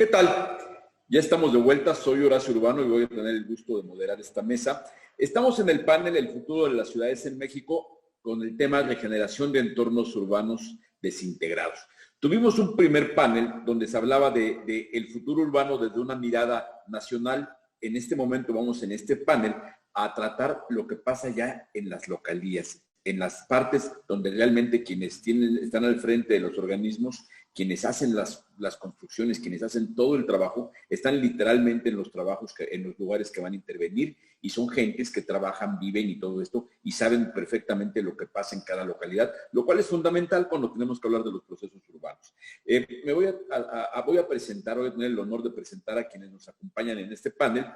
¿Qué tal? Ya estamos de vuelta, soy Horacio Urbano y voy a tener el gusto de moderar esta mesa. Estamos en el panel El futuro de las ciudades en México con el tema regeneración de entornos urbanos desintegrados. Tuvimos un primer panel donde se hablaba de el futuro urbano desde una mirada nacional. En este momento vamos en este panel a tratar lo que pasa ya en las localías, en las partes donde realmente quienes están al frente de los organismos, quienes hacen las construcciones, quienes hacen todo el trabajo, están literalmente en los trabajos, en los lugares que van a intervenir y son gentes que trabajan, viven y todo esto y saben perfectamente lo que pasa en cada localidad, lo cual es fundamental cuando tenemos que hablar de los procesos urbanos. Voy a presentar, voy a tener el honor de presentar a quienes nos acompañan en este panel.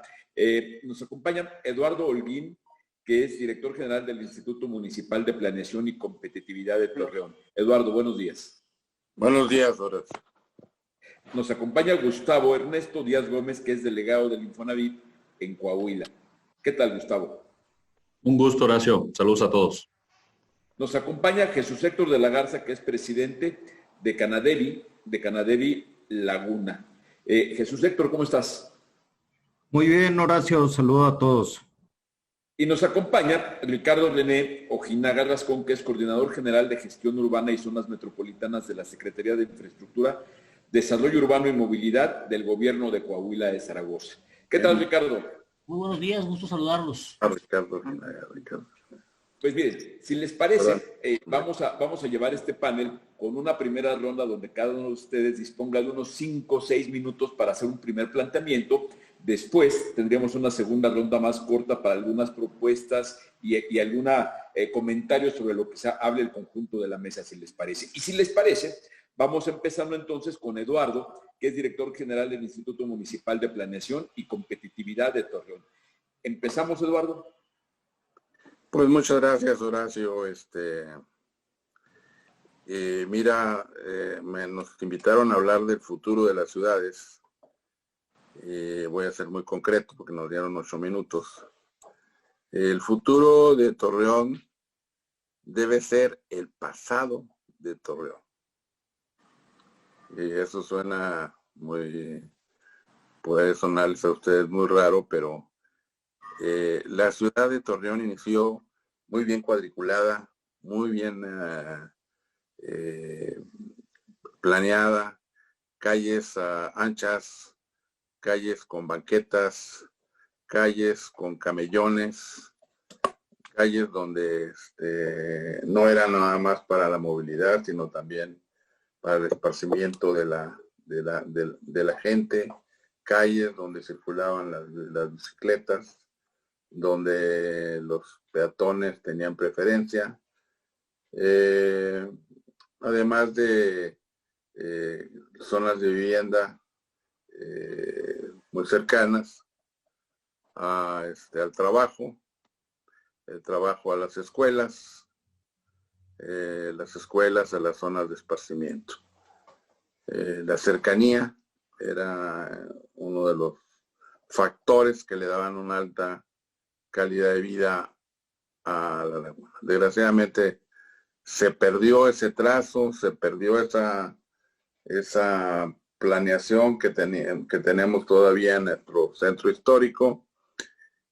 Nos acompaña Eduardo Holguín, que es director general del Instituto Municipal de Planeación y Competitividad de Torreón. Eduardo, buenos días. Buenos días, Horacio. Nos acompaña Gustavo Ernesto Díaz Gómez, que es delegado del Infonavit en Coahuila. ¿Qué tal, Gustavo? Un gusto, Horacio. Saludos a todos. Nos acompaña Jesús Héctor de la Garza, que es presidente de Canadevi Laguna. Jesús Héctor, ¿cómo estás? Muy bien, Horacio. Saludo a todos. Y nos acompaña Ricardo René Ojinaga Rascón, que es coordinador general de Gestión Urbana y Zonas Metropolitanas de la Secretaría de Infraestructura, Desarrollo Urbano y Movilidad del Gobierno de Coahuila de Zaragoza. ¿Qué tal, Ricardo? Muy buenos días, gusto saludarlos. Ricardo. Pues miren, si les parece, vamos a llevar este panel con una primera ronda donde cada uno de ustedes disponga de unos 5 o 6 minutos para hacer un primer planteamiento. Después tendríamos una segunda ronda más corta para algunas propuestas y algún comentario sobre lo que se hable el conjunto de la mesa, si les parece. Y si les parece, vamos empezando entonces con Eduardo, que es director general del Instituto Municipal de Planeación y Competitividad de Torreón. ¿Empezamos, Eduardo? Pues muchas gracias, Horacio. Nos invitaron a hablar del futuro de las ciudades. Voy a ser muy concreto porque nos dieron 8 minutos. El futuro de Torreón debe ser el pasado de Torreón. Y eso suena puede sonarles a ustedes muy raro, pero la ciudad de Torreón inició muy bien cuadriculada, muy bien planeada, calles anchas, calles con banquetas, calles con camellones, calles donde no era nada más para la movilidad, sino también para el esparcimiento de la gente, calles donde circulaban las bicicletas, donde los peatones tenían preferencia, además de zonas de vivienda muy cercanas al trabajo, el trabajo a las escuelas a las zonas de esparcimiento. La cercanía era uno de los factores que le daban una alta calidad de vida a la laguna. Desgraciadamente se perdió ese trazo, se perdió esa planeación que tenemos todavía en nuestro centro histórico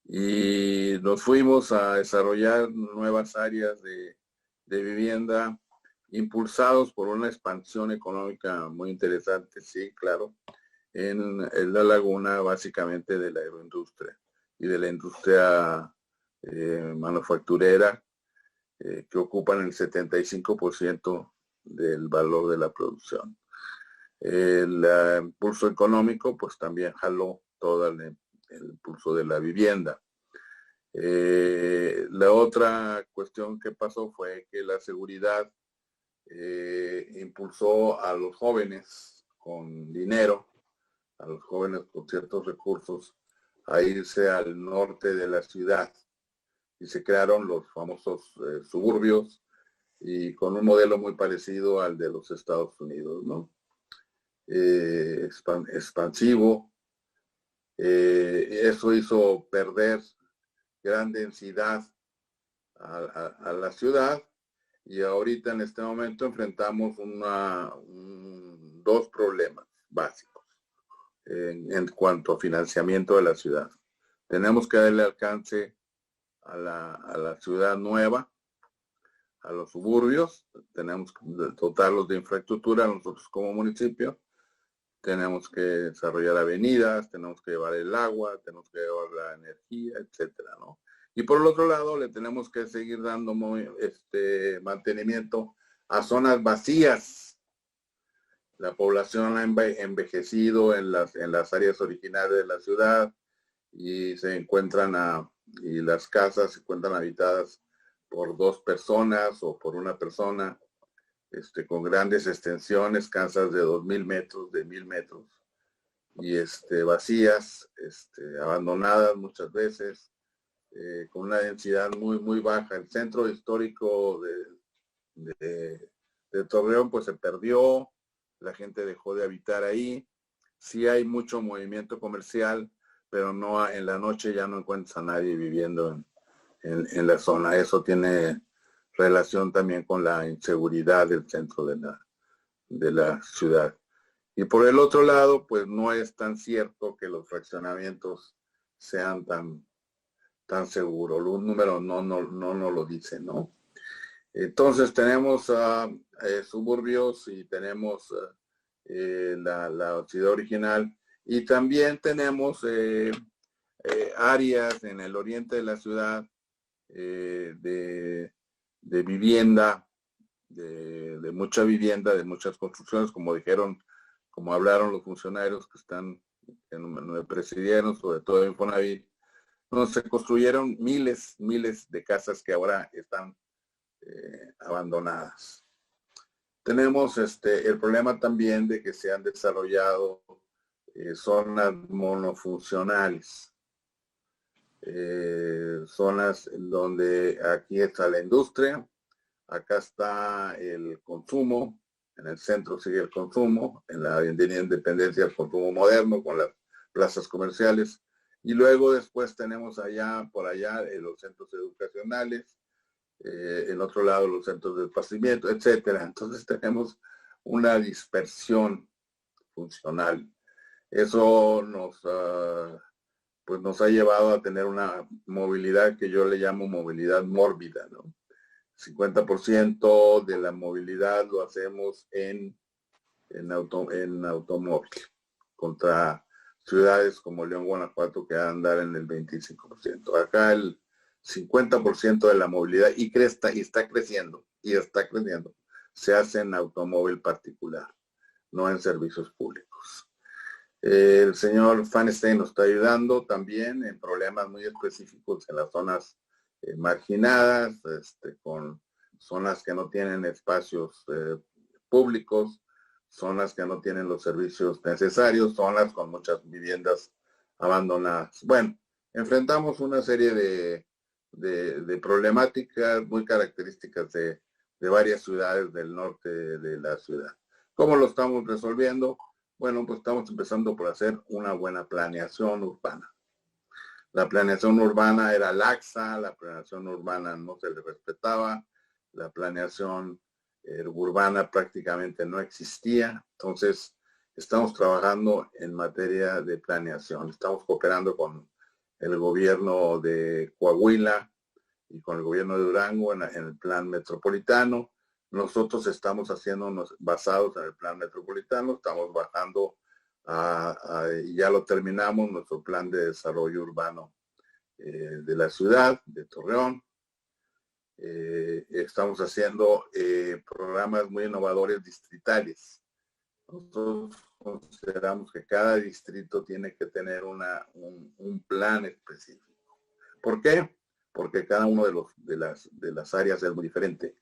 y nos fuimos a desarrollar nuevas áreas de vivienda impulsados por una expansión económica muy interesante, sí, claro, en la laguna, básicamente de la agroindustria y de la industria manufacturera, que ocupan el 75% del valor de la producción. El impulso económico pues también jaló todo el impulso de la vivienda. La otra cuestión que pasó fue que la seguridad impulsó a los jóvenes con dinero, a los jóvenes con ciertos recursos, a irse al norte de la ciudad y se crearon los famosos suburbios y con un modelo muy parecido al de los Estados Unidos, ¿no? Expansivo. Eso hizo perder gran densidad a la ciudad y ahorita en este momento enfrentamos dos problemas básicos. en cuanto a financiamiento de la ciudad. Tenemos que darle alcance a la ciudad nueva, a los suburbios, tenemos que dotarlos de infraestructura nosotros como municipio, tenemos que desarrollar avenidas, tenemos que llevar el agua, tenemos que llevar la energía, etcétera, ¿no? Y por el otro lado, le tenemos que seguir dando mantenimiento a zonas vacías. La población ha envejecido en las áreas originales de la ciudad y y las casas se encuentran habitadas por 2 personas o por una persona, con grandes extensiones, casas de 2,000 metros, de 1,000 metros, y vacías, abandonadas muchas veces, con una densidad muy, muy baja. El centro histórico de Torreón pues se perdió, la gente dejó de habitar ahí. Sí hay mucho movimiento comercial, pero no, en la noche ya no encuentras a nadie viviendo en la zona. Eso tiene relación también con la inseguridad del centro de la ciudad. Y por el otro lado, pues no es tan cierto que los fraccionamientos sean tan seguros. Los números no lo dicen, ¿no? Entonces tenemos suburbios y tenemos la ciudad original, y también tenemos áreas en el oriente de la ciudad de vivienda, de mucha vivienda, de muchas construcciones, como hablaron los funcionarios que me presidieron, sobre todo en Infonavit, donde se construyeron miles de casas que ahora están abandonadas. Tenemos el problema también de que se han desarrollado zonas monofuncionales, zonas donde aquí está la industria, acá está el consumo, en el centro sigue el consumo, en la Independencia el consumo moderno con las plazas comerciales, y luego después tenemos por allá los centros educacionales, en otro lado los centros de esparcimiento, etcétera. Entonces tenemos una dispersión funcional. Eso nos ha llevado a tener una movilidad que yo le llamo movilidad mórbida, ¿no? 50% de la movilidad lo hacemos en automóvil, contra ciudades como León, Guanajuato, que andar en el 25%. Acá el 50% de la movilidad, y está creciendo, se hace en automóvil particular, no en servicios públicos. El señor Feinstein nos está ayudando también en problemas muy específicos en las zonas marginadas, con zonas que no tienen espacios públicos, zonas que no tienen los servicios necesarios, zonas con muchas viviendas abandonadas. Bueno, enfrentamos una serie de problemáticas muy características de varias ciudades del norte de la ciudad. ¿Cómo lo estamos resolviendo? Bueno, pues estamos empezando por hacer una buena planeación urbana. La planeación urbana era laxa, la planeación urbana no se le respetaba, la planeación urbana prácticamente no existía. Entonces, estamos trabajando en materia de planeación. Estamos cooperando con el gobierno de Coahuila y con el gobierno de Durango en el plan metropolitano. Nosotros estamos haciéndonos basados en el plan metropolitano, estamos bajando y ya lo terminamos, nuestro plan de desarrollo urbano de la ciudad de Torreón. Estamos haciendo programas muy innovadores distritales. Nosotros consideramos que cada distrito tiene que tener un plan específico. ¿Por qué? Porque cada uno de las áreas es muy diferente.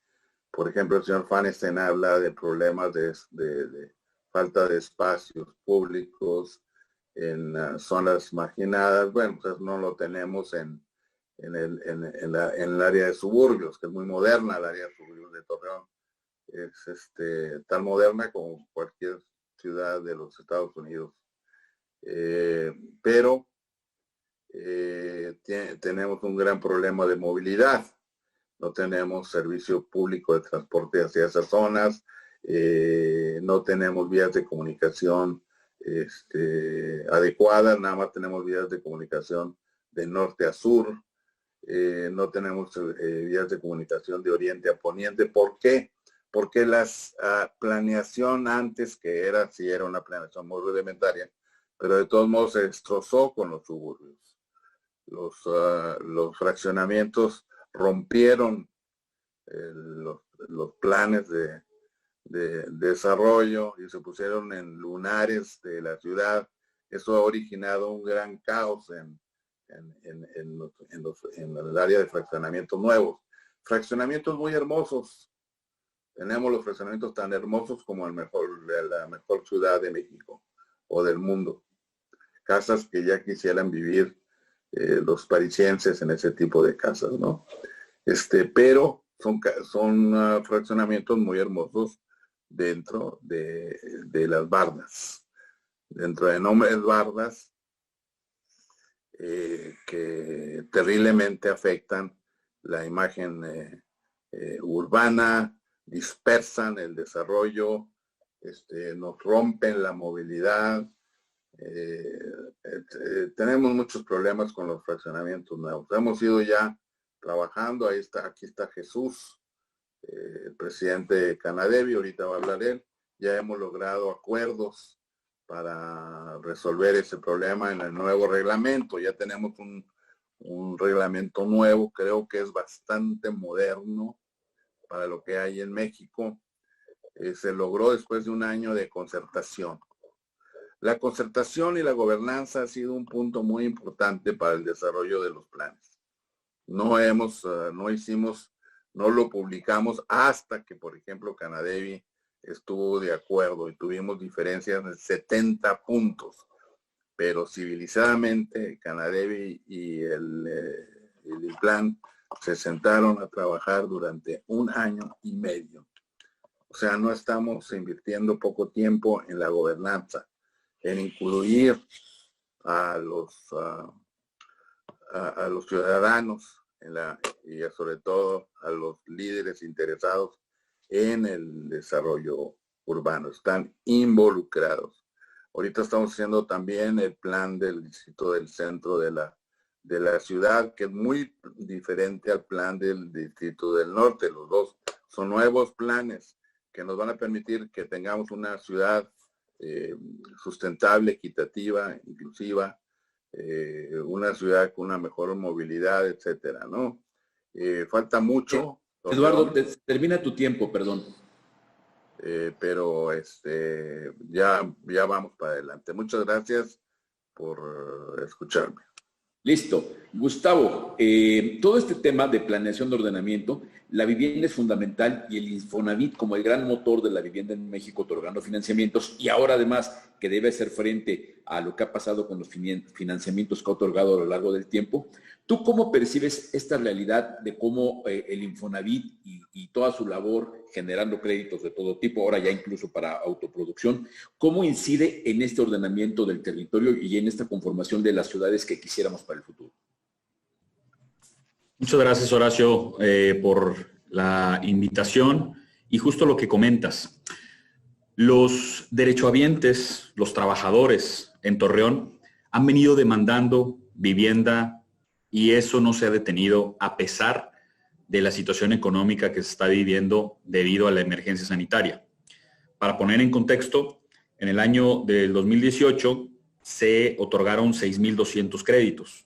Por ejemplo, el señor Feinstein habla de problemas de falta de espacios públicos en zonas marginadas. Bueno, pues no lo tenemos en el área de suburbios, que es muy moderna el área de suburbios de Torreón. Es tan moderna como cualquier ciudad de los Estados Unidos. Pero tenemos un gran problema de movilidad. No tenemos servicio público de transporte hacia esas zonas, no tenemos vías de comunicación adecuadas, nada más tenemos vías de comunicación de norte a sur, no tenemos vías de comunicación de oriente a poniente. ¿Por qué? Porque la planeación antes, que era, sí era una planeación muy rudimentaria, pero de todos modos se destrozó con los suburbios. Los fraccionamientos rompieron los planes de desarrollo y se pusieron en lunares de la ciudad. Eso ha originado un gran caos en el área de fraccionamientos nuevos. Fraccionamientos muy hermosos. Tenemos los fraccionamientos tan hermosos como la mejor ciudad de México o del mundo. Casas que ya quisieran vivir los parisienses en ese tipo de casas, ¿no? Pero son fraccionamientos muy hermosos dentro de las bardas. Dentro de nombres bardas que terriblemente afectan la imagen urbana, dispersan el desarrollo, nos rompen la movilidad. Tenemos muchos problemas con los fraccionamientos nuevos. Hemos ido ya trabajando, aquí está Jesús, el presidente de Canadevi, ahorita va a hablar él. Ya hemos logrado acuerdos para resolver ese problema en el nuevo reglamento. Ya tenemos un reglamento nuevo, creo que es bastante moderno para lo que hay en México. Se logró después de un año de concertación. La concertación y la gobernanza ha sido un punto muy importante para el desarrollo de los planes. No lo publicamos hasta que, por ejemplo, Canadevi estuvo de acuerdo y tuvimos diferencias de 70 puntos. Pero civilizadamente Canadevi y el plan se sentaron a trabajar durante 1 año y medio. O sea, no estamos invirtiendo poco tiempo en la gobernanza, en incluir a los ciudadanos y sobre todo a los líderes interesados en el desarrollo urbano. Están involucrados. Ahorita estamos haciendo también el plan del distrito del centro de la ciudad, que es muy diferente al plan del distrito del norte. Los dos son nuevos planes que nos van a permitir que tengamos una ciudad sustentable, equitativa, inclusiva, una ciudad con una mejor movilidad, etcétera, ¿no? Falta mucho. Eduardo, termina tu tiempo, perdón. Pero ya vamos para adelante. Muchas gracias por escucharme. Listo. Gustavo, todo este tema de planeación de ordenamiento, la vivienda es fundamental y el Infonavit como el gran motor de la vivienda en México otorgando financiamientos y ahora además que debe hacer frente a lo que ha pasado con los financiamientos que ha otorgado a lo largo del tiempo. ¿Tú cómo percibes esta realidad de cómo el Infonavit y toda su labor generando créditos de todo tipo, ahora ya incluso para autoproducción, cómo incide en este ordenamiento del territorio y en esta conformación de las ciudades que quisiéramos para el futuro? Muchas gracias, Horacio, por la invitación y justo lo que comentas. Los derechohabientes, los trabajadores en Torreón han venido demandando vivienda y eso no se ha detenido a pesar de la situación económica que se está viviendo debido a la emergencia sanitaria. Para poner en contexto, en el año del 2018 se otorgaron 6,200 créditos.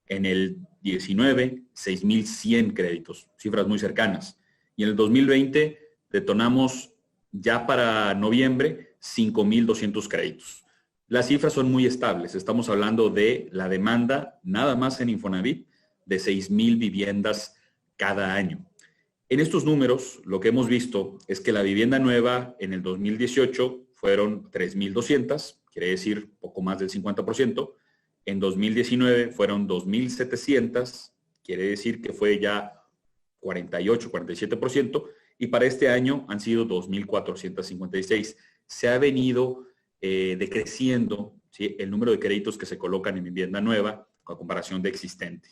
En el 19, 6,100 créditos, cifras muy cercanas. Y en el 2020 detonamos ya para noviembre 5,200 créditos. Las cifras son muy estables. Estamos hablando de la demanda, nada más en Infonavit, de 6,000 viviendas cada año. En estos números, lo que hemos visto es que la vivienda nueva en el 2018 fueron 3,200, quiere decir poco más del 50%. En 2019 fueron 2,700, quiere decir que fue ya 48, 47%. Y para este año han sido 2,456. Se ha venido decreciendo, ¿sí?, el número de créditos que se colocan en vivienda nueva a comparación de existente.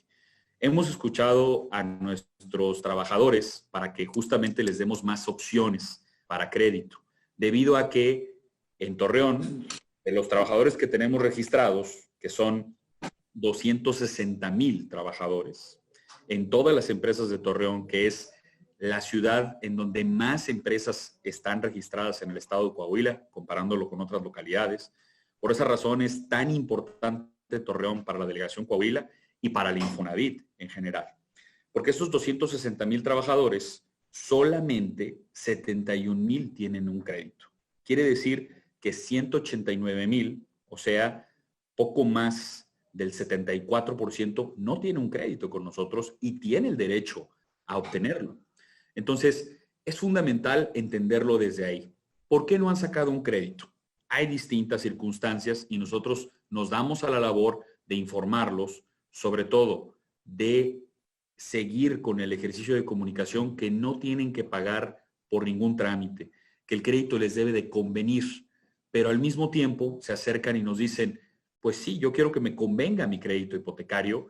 Hemos escuchado a nuestros trabajadores para que justamente les demos más opciones para crédito, debido a que en Torreón de los trabajadores que tenemos registrados, que son 260,000 trabajadores en todas las empresas de Torreón, que es la ciudad en donde más empresas están registradas en el estado de Coahuila, comparándolo con otras localidades. Por esa razón es tan importante Torreón para la delegación Coahuila y para el Infonavit en general. Porque esos 260,000 trabajadores, solamente 71,000 tienen un crédito. Quiere decir que 189,000, o sea, poco más del 74%, no tiene un crédito con nosotros y tiene el derecho a obtenerlo. Entonces, es fundamental entenderlo desde ahí. ¿Por qué no han sacado un crédito? Hay distintas circunstancias y nosotros nos damos a la labor de informarlos, sobre todo de seguir con el ejercicio de comunicación, que no tienen que pagar por ningún trámite, que el crédito les debe de convenir, pero al mismo tiempo se acercan y nos dicen, pues sí, yo quiero que me convenga mi crédito hipotecario,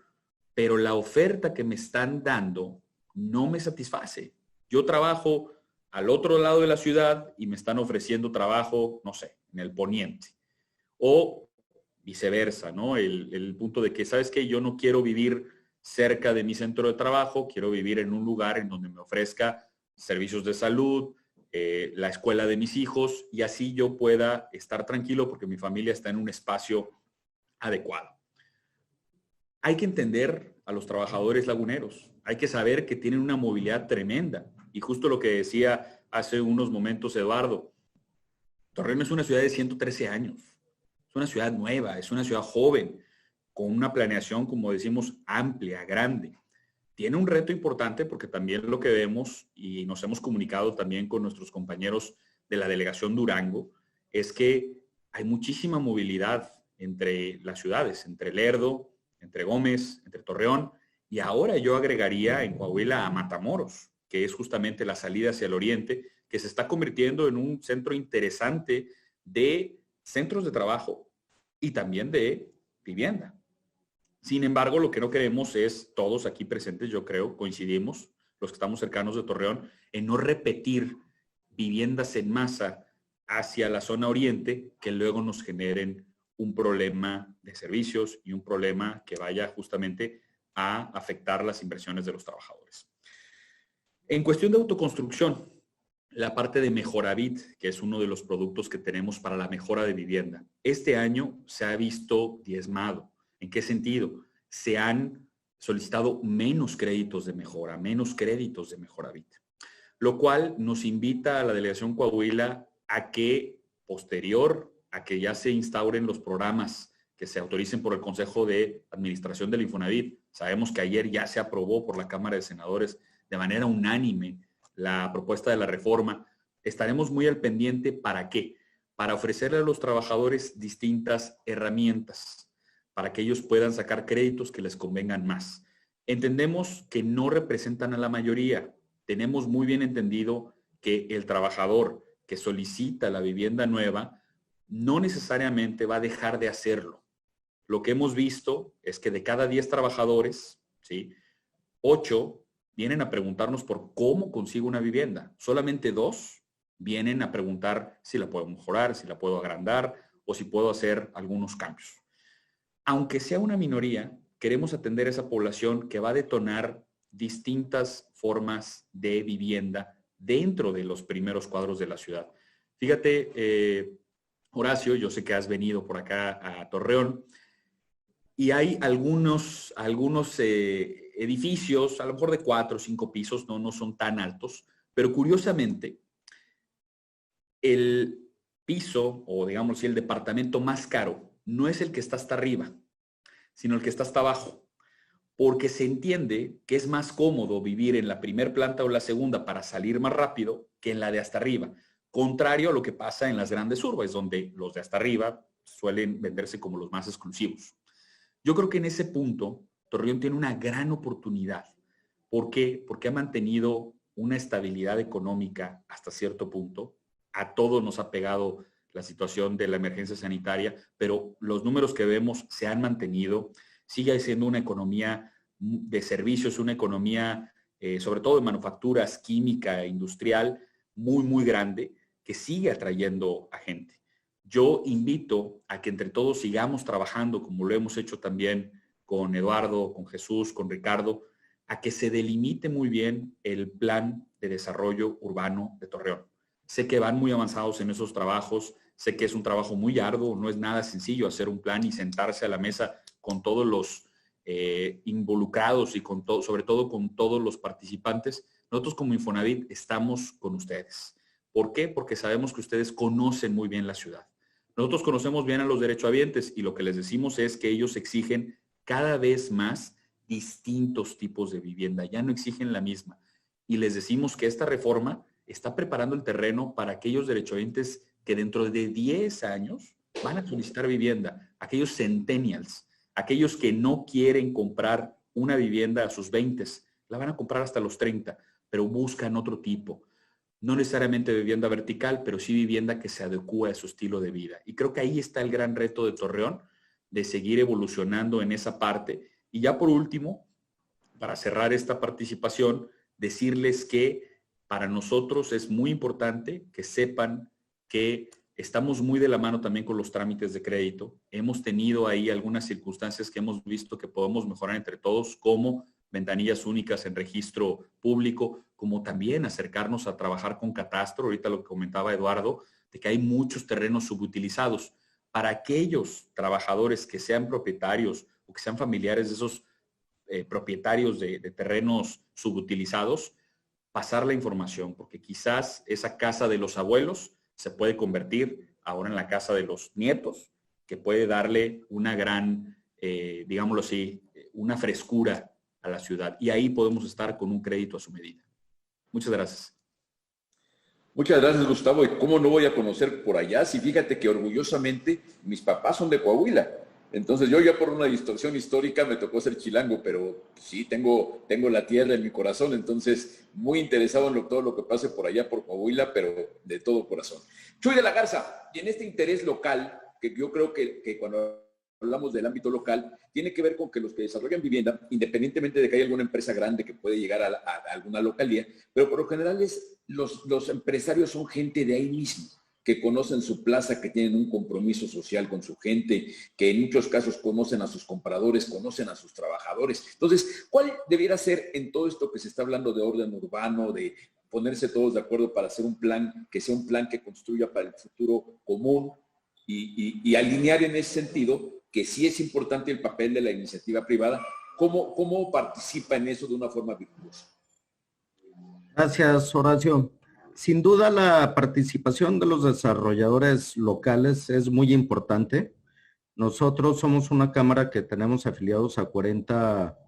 pero la oferta que me están dando no me satisface. Yo trabajo al otro lado de la ciudad y me están ofreciendo trabajo, no sé, en el poniente. O viceversa, ¿no? El punto de que, ¿sabes qué? Yo no quiero vivir cerca de mi centro de trabajo, quiero vivir en un lugar en donde me ofrezca servicios de salud, la escuela de mis hijos, y así yo pueda estar tranquilo porque mi familia está en un espacio adecuado. Hay que entender a los trabajadores laguneros, hay que saber que tienen una movilidad tremenda. Y justo lo que decía hace unos momentos Eduardo, Torreón es una ciudad de 113 años, es una ciudad nueva, es una ciudad joven, con una planeación, como decimos, amplia, grande. Tiene un reto importante porque también lo que vemos, y nos hemos comunicado también con nuestros compañeros de la delegación Durango, es que hay muchísima movilidad entre las ciudades, entre Lerdo, entre Gómez, entre Torreón, y ahora yo agregaría en Coahuila a Matamoros, que es justamente la salida hacia el oriente, que se está convirtiendo en un centro interesante de centros de trabajo y también de vivienda. Sin embargo, lo que no queremos es, todos aquí presentes, yo creo, coincidimos, los que estamos cercanos de Torreón, en no repetir viviendas en masa hacia la zona oriente que luego nos generen un problema de servicios y un problema que vaya justamente a afectar las inversiones de los trabajadores. En cuestión de autoconstrucción, la parte de Mejoravit, que es uno de los productos que tenemos para la mejora de vivienda, este año se ha visto diezmado. ¿En qué sentido? Se han solicitado menos créditos de mejora, menos créditos de Mejoravit, lo cual nos invita a la delegación Coahuila a que, posterior a que ya se instauren los programas que se autoricen por el Consejo de Administración del Infonavit, sabemos que ayer ya se aprobó por la Cámara de Senadores de manera unánime la propuesta de la reforma, estaremos muy al pendiente. ¿Para qué? Para ofrecerle a los trabajadores distintas herramientas, para que ellos puedan sacar créditos que les convengan más. Entendemos que no representan a la mayoría. Tenemos muy bien entendido que el trabajador que solicita la vivienda nueva no necesariamente va a dejar de hacerlo. Lo que hemos visto es que de cada 10 trabajadores, ¿sí?, 8 vienen a preguntarnos por cómo consigo una vivienda. Solamente 2 vienen a preguntar si la puedo mejorar, si la puedo agrandar o si puedo hacer algunos cambios. Aunque sea una minoría, queremos atender a esa población que va a detonar distintas formas de vivienda dentro de los primeros cuadros de la ciudad. Fíjate, Horacio, yo sé que has venido por acá a Torreón y hay algunos edificios, a lo mejor de 4 o 5 pisos, no son tan altos, pero curiosamente, el piso, o digamos el departamento más caro, no es el que está hasta arriba, sino el que está hasta abajo, porque se entiende que es más cómodo vivir en la primera planta o la segunda para salir más rápido que en la de hasta arriba, contrario a lo que pasa en las grandes urbes, donde los de hasta arriba suelen venderse como los más exclusivos. Yo creo que en ese punto Torreón tiene una gran oportunidad. ¿Por qué? Porque ha mantenido una estabilidad económica hasta cierto punto. A todos nos ha pegado la situación de la emergencia sanitaria, pero los números que vemos se han mantenido. Sigue siendo una economía de servicios, una economía sobre todo de manufacturas, química, industrial, muy, muy grande, que sigue atrayendo a gente. yo invito a que entre todos sigamos trabajando, como lo hemos hecho también con Eduardo, con Jesús, con Ricardo, a que se delimite muy bien el plan de desarrollo urbano de Torreón. Sé que van muy avanzados en esos trabajos, sé que es un trabajo muy arduo, no es nada sencillo hacer un plan y sentarse a la mesa con todos los involucrados y sobre todo con todos los participantes. Nosotros como Infonavit estamos con ustedes. ¿Por qué? Porque sabemos que ustedes conocen muy bien la ciudad. Nosotros conocemos bien a los derechohabientes y lo que les decimos es que ellos exigen cada vez más distintos tipos de vivienda, ya no exigen la misma. Y les decimos que esta reforma está preparando el terreno para aquellos derechohabientes que dentro de 10 años van a solicitar vivienda, aquellos centennials, aquellos que no quieren comprar una vivienda a sus 20, la van a comprar hasta los 30, pero buscan otro tipo. No necesariamente vivienda vertical, pero sí vivienda que se adecúe a su estilo de vida. Y creo que ahí está el gran reto de Torreón, de seguir evolucionando en esa parte. Y ya por último, para cerrar esta participación, decirles que para nosotros es muy importante que sepan que estamos muy de la mano también con los trámites de crédito. Hemos tenido ahí algunas circunstancias que hemos visto que podemos mejorar entre todos, como ventanillas únicas en registro público, como también acercarnos a trabajar con catastro. Ahorita lo que comentaba Eduardo, de que hay muchos terrenos subutilizados. Para aquellos trabajadores que sean propietarios o que sean familiares de esos propietarios de terrenos subutilizados, pasar la información, porque quizás esa casa de los abuelos se puede convertir ahora en la casa de los nietos, que puede darle una gran, digámoslo así, una frescura a la ciudad. Y ahí podemos estar con un crédito a su medida. Muchas gracias. Muchas gracias, Gustavo. ¿Y cómo no voy a conocer por allá? Si fíjate que orgullosamente mis papás son de Coahuila. Entonces yo ya por una distorsión histórica me tocó ser chilango, pero sí, tengo la tierra en mi corazón. Entonces, muy interesado en todo lo que pase por allá, por Coahuila, pero de todo corazón. Chuy de la Garza, y en este interés local, que yo creo que cuando hablamos del ámbito local, tiene que ver con que los que desarrollan vivienda, independientemente de que haya alguna empresa grande que puede llegar a alguna localía, pero por lo general los empresarios son gente de ahí mismo, que conocen su plaza, que tienen un compromiso social con su gente, que en muchos casos conocen a sus compradores, conocen a sus trabajadores. Entonces, ¿cuál debiera ser en todo esto que se está hablando de orden urbano, de ponerse todos de acuerdo para hacer un plan, que sea un plan que construya para el futuro común y alinear en ese sentido que sí es importante el papel de la iniciativa privada? ¿Cómo participa en eso de una forma virtuosa? Gracias, Horacio. Sin duda, la participación de los desarrolladores locales es muy importante. Nosotros somos una cámara que tenemos afiliados a 40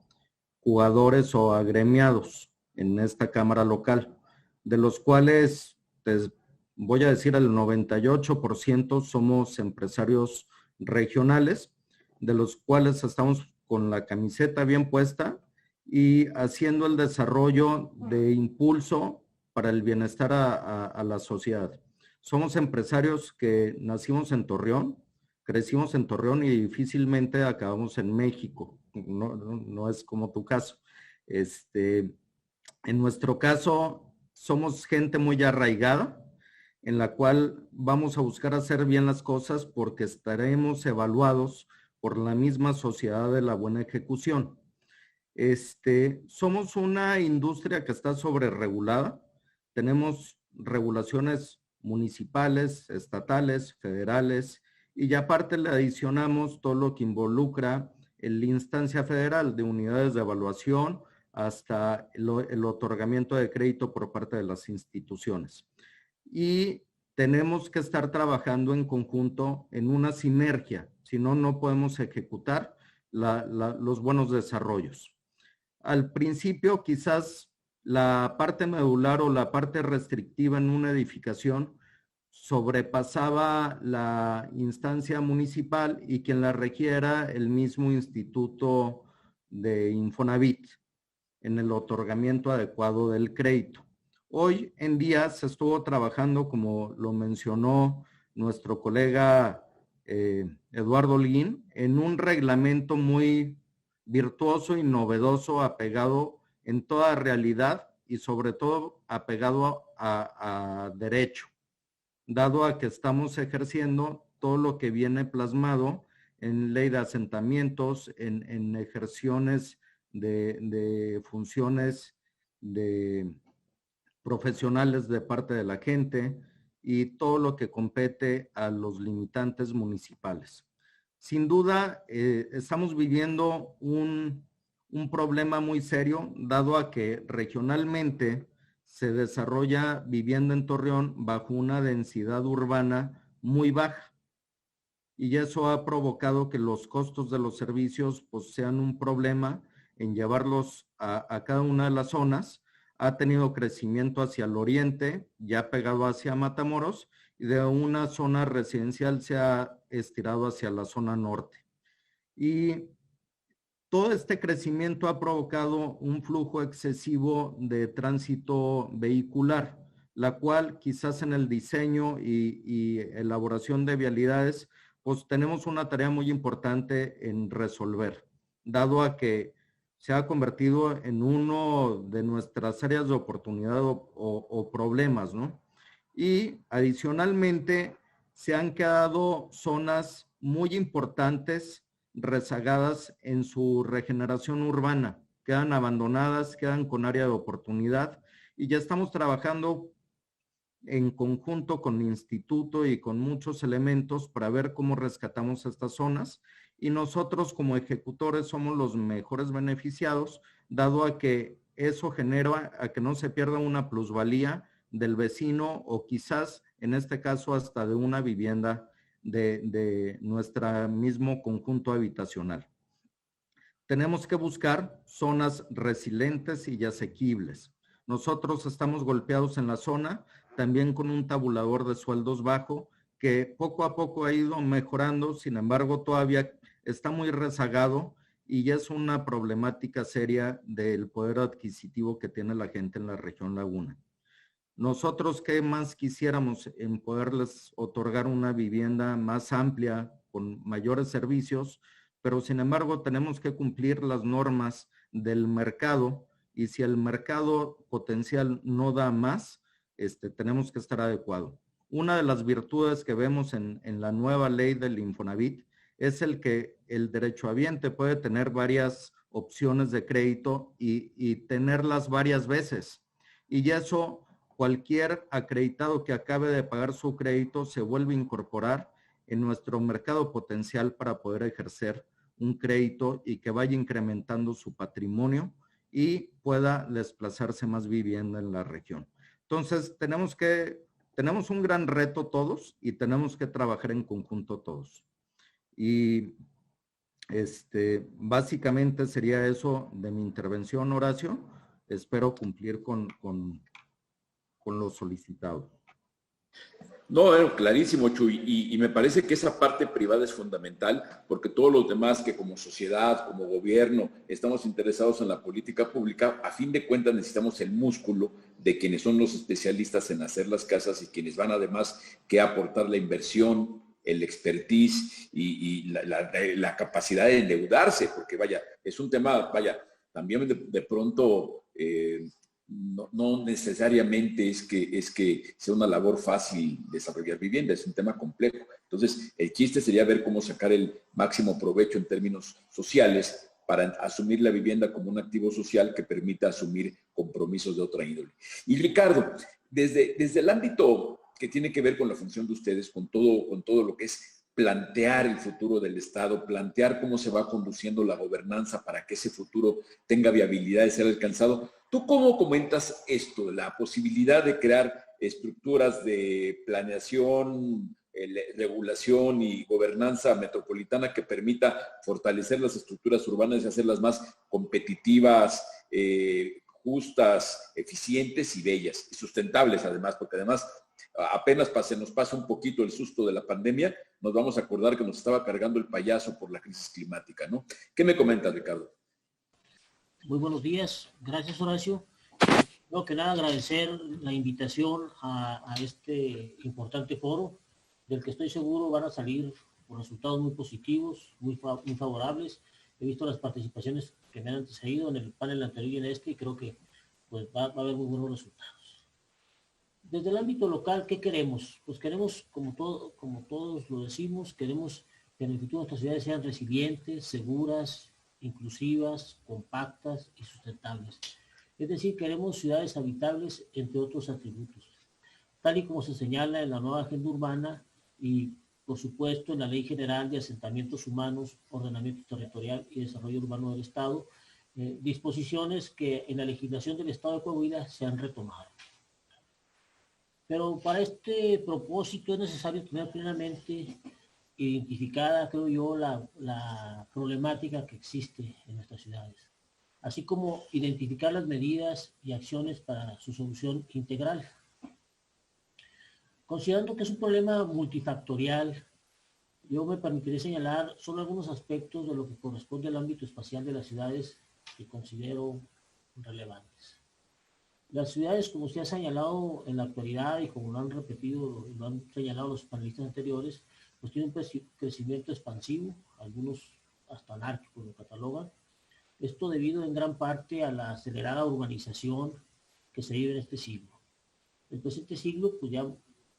jugadores o agremiados en esta cámara local, de los cuales, voy a decir, el 98% somos empresarios regionales, de los cuales estamos con la camiseta bien puesta y haciendo el desarrollo de impulso para el bienestar a la sociedad. Somos empresarios que nacimos en Torreón, crecimos en Torreón y difícilmente acabamos en México. No es como tu caso. En nuestro caso, somos gente muy arraigada, en la cual vamos a buscar hacer bien las cosas porque estaremos evaluados por la misma sociedad de la buena ejecución. Somos una industria que está sobreregulada. Tenemos regulaciones municipales, estatales, federales, y ya aparte le adicionamos todo lo que involucra en la instancia federal de unidades de evaluación hasta el otorgamiento de crédito por parte de las instituciones. Y tenemos que estar trabajando en conjunto en una sinergia, si no, no podemos ejecutar los buenos desarrollos. Al principio, quizás la parte medular o la parte restrictiva en una edificación sobrepasaba la instancia municipal y quien la requiera el mismo instituto de Infonavit en el otorgamiento adecuado del crédito. Hoy en día se estuvo trabajando, como lo mencionó nuestro colega Eduardo Holguín, en un reglamento muy virtuoso y novedoso, apegado en toda realidad y sobre todo apegado a derecho, dado a que estamos ejerciendo todo lo que viene plasmado en ley de asentamientos, en ejerciones de funciones de profesionales de parte de la gente y todo lo que compete a los limitantes municipales. Sin duda, estamos viviendo un problema muy serio, dado a que regionalmente se desarrolla vivienda en Torreón bajo una densidad urbana muy baja. Y eso ha provocado que los costos de los servicios pues, sean un problema en llevarlos a cada una de las zonas. Ha tenido crecimiento hacia el oriente, ya pegado hacia Matamoros, y de una zona residencial se ha estirado hacia la zona norte. Y todo este crecimiento ha provocado un flujo excesivo de tránsito vehicular, la cual quizás en el diseño y elaboración de vialidades, pues tenemos una tarea muy importante en resolver, dado a que se ha convertido en uno de nuestras áreas de oportunidad o problemas, ¿no? Y adicionalmente se han quedado zonas muy importantes rezagadas en su regeneración urbana, quedan abandonadas, quedan con área de oportunidad y ya estamos trabajando en conjunto con el instituto y con muchos elementos para ver cómo rescatamos estas zonas y nosotros como ejecutores somos los mejores beneficiados, dado a que eso genera a que no se pierda una plusvalía del vecino o quizás en este caso hasta de una vivienda de nuestro mismo conjunto habitacional. Tenemos que buscar zonas resilientes y asequibles. Nosotros estamos golpeados en la zona, también con un tabulador de sueldos bajo, que poco a poco ha ido mejorando, sin embargo todavía está muy rezagado y ya es una problemática seria del poder adquisitivo que tiene la gente en la región Laguna. Nosotros, ¿qué más quisiéramos en poderles otorgar una vivienda más amplia, con mayores servicios? Pero sin embargo tenemos que cumplir las normas del mercado y si el mercado potencial no da más, tenemos que estar adecuado. Una de las virtudes que vemos en la nueva ley del Infonavit es el que el derechohabiente puede tener varias opciones de crédito y tenerlas varias veces. Y eso, cualquier acreditado que acabe de pagar su crédito se vuelve a incorporar en nuestro mercado potencial para poder ejercer un crédito y que vaya incrementando su patrimonio y pueda desplazarse más vivienda en la región. Entonces, tenemos un gran reto todos y tenemos que trabajar en conjunto todos. Y básicamente sería eso de mi intervención, Horacio. Espero cumplir con lo solicitado. No, clarísimo, Chuy, y me parece que esa parte privada es fundamental, porque todos los demás que como sociedad, como gobierno, estamos interesados en la política pública, a fin de cuentas necesitamos el músculo de quienes son los especialistas en hacer las casas y quienes van además que aportar la inversión, el expertise y la capacidad de endeudarse, porque vaya, es un tema, vaya, también de pronto... No necesariamente es que sea una labor fácil desarrollar vivienda, es un tema complejo. Entonces, el chiste sería ver cómo sacar el máximo provecho en términos sociales para asumir la vivienda como un activo social que permita asumir compromisos de otra índole. Y Ricardo, desde el ámbito que tiene que ver con la función de ustedes, con todo lo que es plantear el futuro del Estado, plantear cómo se va conduciendo la gobernanza para que ese futuro tenga viabilidad de ser alcanzado. ¿Tú cómo comentas esto, la posibilidad de crear estructuras de planeación, regulación y gobernanza metropolitana que permita fortalecer las estructuras urbanas y hacerlas más competitivas, justas, eficientes y bellas y sustentables además, porque además apenas se nos pasa un poquito el susto de la pandemia, nos vamos a acordar que nos estaba cargando el payaso por la crisis climática, ¿no? ¿Qué me comentas, Ricardo? Muy buenos días. Gracias, Horacio. Primero que nada, agradecer la invitación a este importante foro, del que estoy seguro van a salir resultados muy positivos, muy favorables. He visto las participaciones que me han antecedido en el panel anterior y en y creo que pues, va a haber muy buenos resultados. Desde el ámbito local, ¿qué queremos? Pues queremos, como todos lo decimos, queremos que en el futuro nuestras ciudades sean resilientes, seguras, inclusivas, compactas y sustentables. Es decir, queremos ciudades habitables, entre otros atributos, tal y como se señala en la nueva agenda urbana y, por supuesto, en la Ley General de Asentamientos Humanos, Ordenamiento Territorial y Desarrollo Urbano del Estado, disposiciones que en la legislación del Estado de Coahuila se han retomado. Pero para este propósito es necesario tener plenamente identificada, creo yo, la problemática que existe en nuestras ciudades, así como identificar las medidas y acciones para su solución integral. Considerando que es un problema multifactorial, yo me permitiré señalar solo algunos aspectos de lo que corresponde al ámbito espacial de las ciudades que considero relevantes. Las ciudades, como usted ha señalado en la actualidad y como lo han repetido, lo han señalado los panelistas anteriores, pues tienen un crecimiento expansivo, algunos hasta anárquicos lo catalogan. Esto debido en gran parte a la acelerada urbanización que se vive en este siglo. El presente siglo, pues ya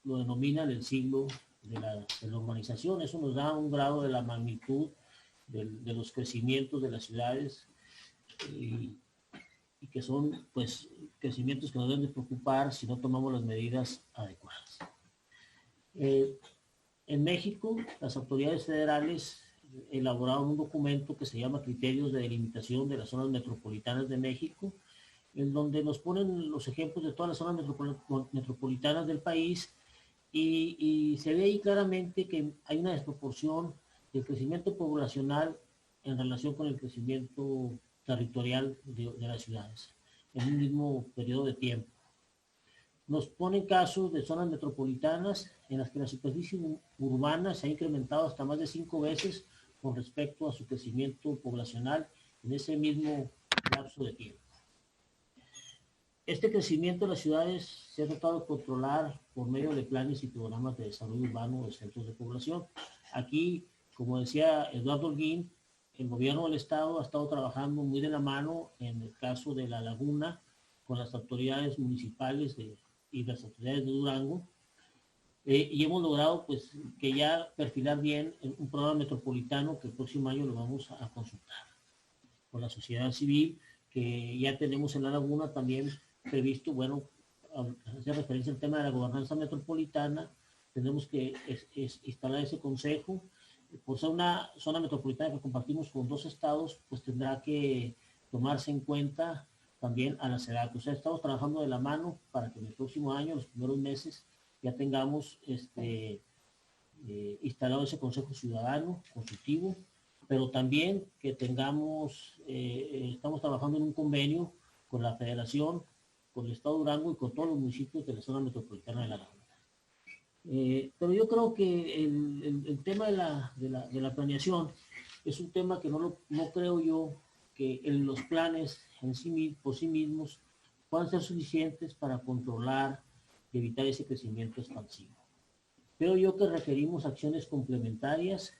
lo denominan el siglo de la urbanización. Eso nos da un grado de la magnitud de los crecimientos de las ciudades y que son, pues, crecimientos que nos deben de preocupar si no tomamos las medidas adecuadas. En México, las autoridades federales elaboraron un documento que se llama Criterios de Delimitación de las Zonas Metropolitanas de México, en donde nos ponen los ejemplos de todas las zonas metropolitanas del país y se ve ahí claramente que hay una desproporción del crecimiento poblacional en relación con el crecimiento territorial de las ciudades en un mismo periodo de tiempo. Nos ponen casos de zonas metropolitanas en las que la superficie urbana se ha incrementado hasta más de 5 veces con respecto a su crecimiento poblacional en ese mismo lapso de tiempo. Este crecimiento de las ciudades se ha tratado de controlar por medio de planes y programas de desarrollo urbano de centros de población. Aquí, como decía Eduardo Holguín, el gobierno del estado ha estado trabajando muy de la mano en el caso de La Laguna con las autoridades municipales y las autoridades de Durango y hemos logrado pues que ya perfilar bien un programa metropolitano que el próximo año lo vamos a consultar con la sociedad civil, que ya tenemos en La Laguna también previsto, bueno, hace referencia al tema de la gobernanza metropolitana, tenemos que instalar ese consejo. Por ser una zona metropolitana que compartimos con 2 estados, pues tendrá que tomarse en cuenta también a la SEDATU. O sea, estamos trabajando de la mano para que en el próximo año, los primeros meses, ya tengamos instalado ese Consejo Ciudadano Consultivo, pero también que tengamos, estamos trabajando en un convenio con la Federación, con el Estado de Durango y con todos los municipios de la zona metropolitana de La Laguna. Pero yo creo que el tema de la planeación es un tema que no creo yo que los planes por sí mismos puedan ser suficientes para controlar y evitar ese crecimiento expansivo. Creo yo que requerimos acciones complementarias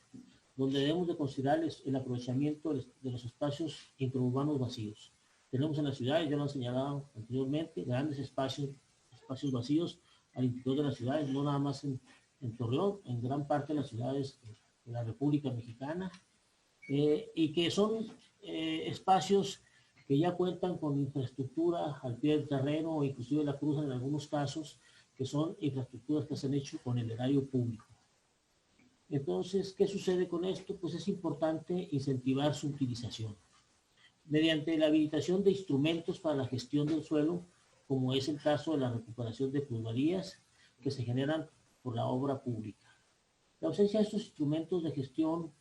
donde debemos de considerar el aprovechamiento de los espacios intraurbanos vacíos. Tenemos en las ciudades, ya lo han señalado anteriormente, grandes espacios vacíos al interior de las ciudades, no nada más en Torreón, en gran parte de las ciudades de la República Mexicana, y que son espacios que ya cuentan con infraestructura al pie del terreno o inclusive la cruzan en algunos casos, que son infraestructuras que se han hecho con el erario público. Entonces, ¿qué sucede con esto? Pues es importante incentivar su utilización mediante la habilitación de instrumentos para la gestión del suelo, como es el caso de la recuperación de plusvalías que se generan por la obra pública. La ausencia de estos instrumentos de gestión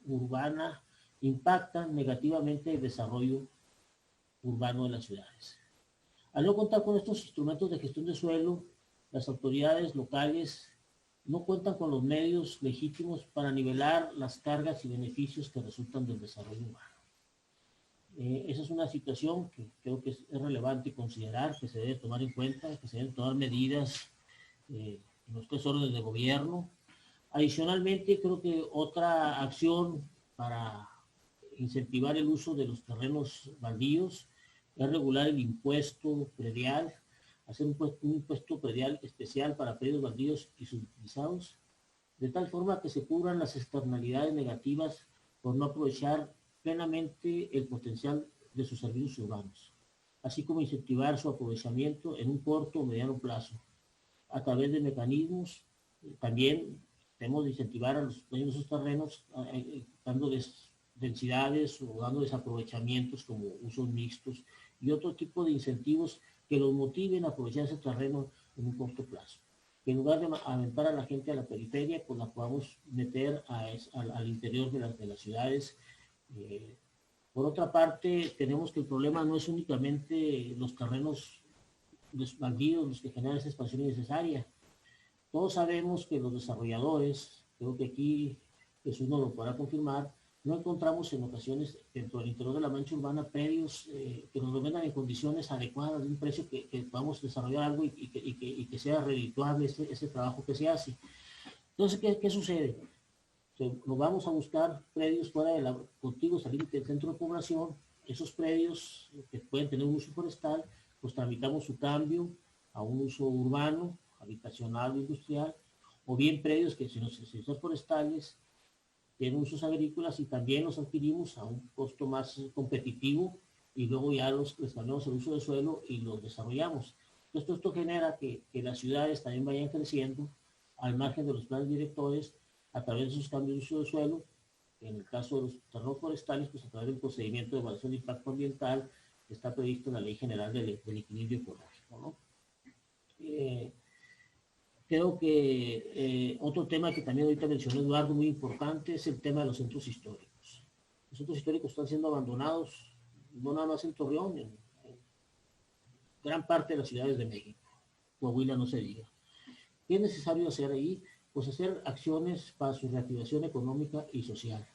urbana impactan negativamente el desarrollo urbano de las ciudades. Al no contar con estos instrumentos de gestión de suelo, las autoridades locales no cuentan con los medios legítimos para nivelar las cargas y beneficios que resultan del desarrollo urbano. Esa es una situación que creo que es relevante considerar, que se debe tomar en cuenta, que se deben tomar medidas en los 3 órdenes de gobierno. Adicionalmente, creo que otra acción para incentivar el uso de los terrenos baldíos es regular el impuesto predial hacer un impuesto predial especial para predios baldíos y subutilizados, de tal forma que se cubran las externalidades negativas por no aprovechar plenamente el potencial de sus servicios urbanos, así como incentivar su aprovechamiento en un corto o mediano plazo, a través de mecanismos. También tenemos de incentivar a los dueños de esos terrenos, dándoles densidades o dando desaprovechamientos como usos mixtos y otro tipo de incentivos que los motiven a aprovechar ese terreno en un corto plazo. Que en lugar de aventar a la gente a la periferia, pues la podamos meter al interior de las ciudades. Por otra parte, tenemos que el problema no es únicamente los terrenos baldíos los que generan esa expansión innecesaria. Todos sabemos que los desarrolladores, creo que aquí Jesús nos lo podrá confirmar, no encontramos en ocasiones dentro del interior de la mancha urbana predios que nos lo vendan en condiciones adecuadas, de un precio que podamos desarrollar algo y que sea redituable ese trabajo que se hace. Entonces, ¿qué sucede? Nos vamos a buscar predios fuera de contiguos al límite del centro de población. Esos predios que pueden tener un uso forestal, pues tramitamos su cambio a un uso urbano, habitacional o industrial, o bien predios que sin los servicios forestales tienen usos agrícolas y también los adquirimos a un costo más competitivo y luego ya les cambiamos el uso de suelo y los desarrollamos. Entonces, esto genera que las ciudades también vayan creciendo al margen de los planes directores a través de esos cambios de uso de suelo. En el caso de los terrenos forestales, pues a través del procedimiento de evaluación de impacto ambiental que está previsto en la Ley General del Equilibrio Ecológico, ¿no? Creo que otro tema que también ahorita mencionó Eduardo, muy importante, es el tema de los centros históricos. Los centros históricos están siendo abandonados, no nada más en Torreón, en gran parte de las ciudades de México. Coahuila no se diga. ¿Qué es necesario hacer ahí? Pues hacer acciones para su reactivación económica y social,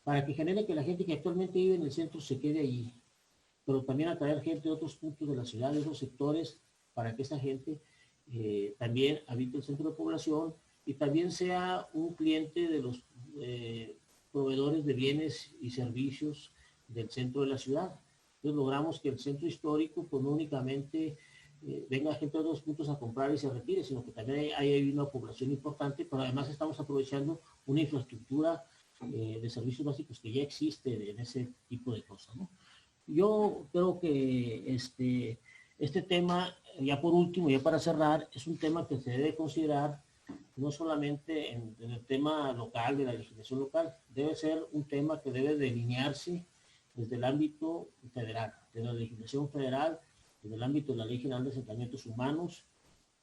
para que genere que la gente que actualmente vive en el centro se quede allí, pero también atraer gente de otros puntos de la ciudad, de otros sectores, para que esa gente también habite el centro de población y también sea un cliente de los proveedores de bienes y servicios del centro de la ciudad. Entonces logramos que el centro histórico pues no únicamente venga gente de otros puntos a comprar y se retire, sino que también hay una población importante, pero además estamos aprovechando una infraestructura de servicios básicos que ya existe en ese tipo de cosas, ¿no? Yo creo que este tema, ya por último, ya para cerrar, es un tema que se debe considerar no solamente en el tema local, de la legislación local, debe ser un tema que debe delinearse desde el ámbito federal, de la legislación federal, desde el ámbito de la Ley General de Asentamientos Humanos,